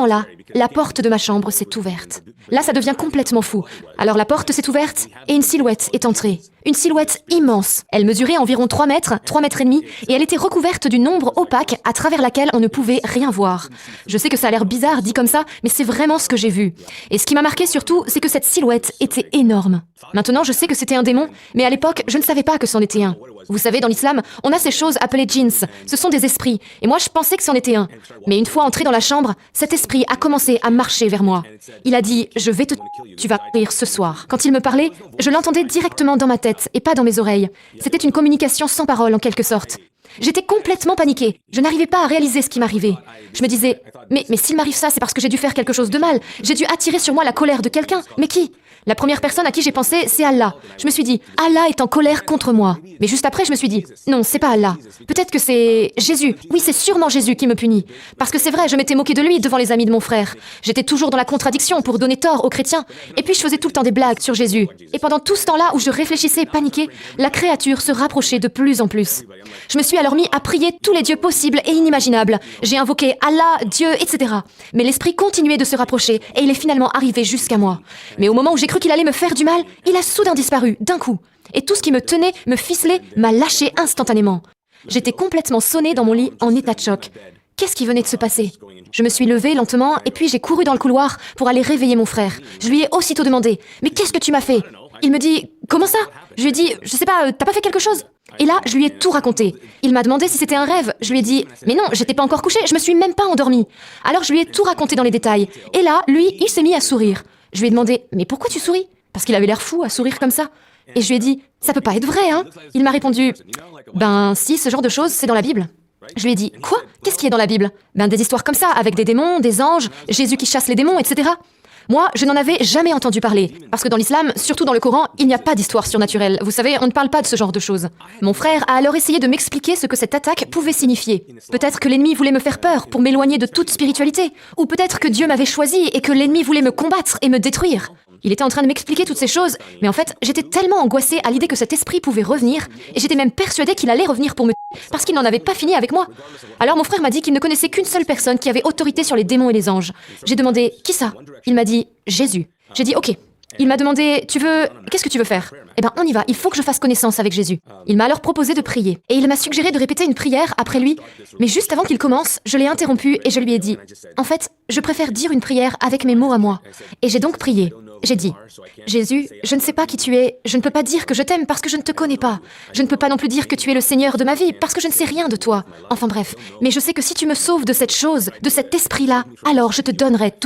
moment-là, la porte de ma chambre s'est ouverte. Là, ça devient complètement fou. Alors la porte s'est ouverte et une silhouette est entrée. Une silhouette immense. Elle mesurait environ 3 mètres, 3 mètres et demi, et elle était recouverte d'une ombre opaque à travers laquelle on ne pouvait rien voir. Je sais que ça a l'air bizarre dit comme ça, mais c'est vraiment ce que j'ai vu. Et ce qui m'a marqué surtout, c'est que cette silhouette était énorme. Maintenant, je sais que c'était un démon, mais à l'époque, je ne savais pas que c'en était un. Vous savez, dans l'islam, on a ces choses appelées djinns. Ce sont des esprits, et moi je pensais que c'en était un. Mais une fois entré dans la chambre, cet esprit a commencé à marcher vers moi. Il a dit « Je vais te... tu vas mourir ce soir ». Quand il me parlait, je l'entendais directement dans ma tête et pas dans mes oreilles. C'était une communication sans parole en quelque sorte. J'étais complètement paniquée. Je n'arrivais pas à réaliser ce qui m'arrivait. Je me disais « Mais s'il m'arrive ça, c'est parce que j'ai dû faire quelque chose de mal. J'ai dû attirer sur moi la colère de quelqu'un. Mais qui ?» La première personne à qui j'ai pensé, c'est Allah. Je me suis dit, Allah est en colère contre moi. Mais juste après, je me suis dit, non, c'est pas Allah. Peut-être que c'est Jésus. Oui, c'est sûrement Jésus qui me punit. Parce que c'est vrai, je m'étais moquée de lui devant les amis de mon frère. J'étais toujours dans la contradiction pour donner tort aux chrétiens. Et puis je faisais tout le temps des blagues sur Jésus. Et pendant tout ce temps-là où je réfléchissais paniquée, la créature se rapprochait de plus en plus. Je me suis alors mis à prier tous les dieux possibles et inimaginables. J'ai invoqué Allah, Dieu, etc. Mais l'esprit continuait de se rapprocher et il est finalement arrivé jusqu'à moi. Mais au moment où j'ai cru qu'il allait me faire du mal, il a soudain disparu, d'un coup. Et tout ce qui me tenait, me ficelait, m'a lâché instantanément. J'étais complètement sonnée dans mon lit en état de choc. Qu'est-ce qui venait de se passer? Je me suis levée lentement et puis j'ai couru dans le couloir pour aller réveiller mon frère. Je lui ai aussitôt demandé « Mais qu'est-ce que tu m'as fait ?» Il me dit « Comment ça ?» Je lui ai dit « Je sais pas, t'as pas fait quelque chose ?» Et là, je lui ai tout raconté. Il m'a demandé si c'était un rêve. Je lui ai dit « Mais non, j'étais pas encore couchée, je me suis même pas endormie. » Alors je lui ai tout raconté dans les détails. Et là, lui, il s'est mis à sourire. Je lui ai demandé « Mais pourquoi tu souris ?» Parce qu'il avait l'air fou à sourire comme ça. Et je lui ai dit « Ça peut pas être vrai, hein ?» Il m'a répondu « Ben si, ce genre de choses, c'est dans la Bible. » Je lui ai dit « Quoi? Qu'est-ce qui est dans la Bible ?» Ben des histoires comme ça, avec des démons, des anges, Jésus qui chasse les démons, etc. Moi, je n'en avais jamais entendu parler. Parce que dans l'islam, surtout dans le Coran, il n'y a pas d'histoire surnaturelle. Vous savez, on ne parle pas de ce genre de choses. Mon frère a alors essayé de m'expliquer ce que cette attaque pouvait signifier. Peut-être que l'ennemi voulait me faire peur pour m'éloigner de toute spiritualité. Ou peut-être que Dieu m'avait choisi et que l'ennemi voulait me combattre et me détruire. Il était en train de m'expliquer toutes ces choses, mais en fait, j'étais tellement angoissée à l'idée que cet esprit pouvait revenir, et j'étais même persuadée qu'il allait revenir pour me parce qu'il n'en avait pas fini avec moi. Alors mon frère m'a dit qu'il ne connaissait qu'une seule personne qui avait autorité sur les démons et les anges. J'ai demandé « Qui ça ?» Il m'a dit « Jésus ». J'ai dit « Ok ». Il m'a demandé « Qu'est-ce que tu veux faire ?» Eh ben on y va, il faut que je fasse connaissance avec Jésus. Il m'a alors proposé de prier, et il m'a suggéré de répéter une prière après lui, mais juste avant qu'il commence, je l'ai interrompu et je lui ai dit « En fait, je préfère dire une prière avec mes mots à moi. » Et j'ai donc prié. J'ai dit « Jésus, je ne sais pas qui tu es, je ne peux pas dire que je t'aime parce que je ne te connais pas. Je ne peux pas non plus dire que tu es le Seigneur de ma vie parce que je ne sais rien de toi. Enfin bref, mais je sais que si tu me sauves de cette chose, de cet esprit-là, alors je te donnerai tout. »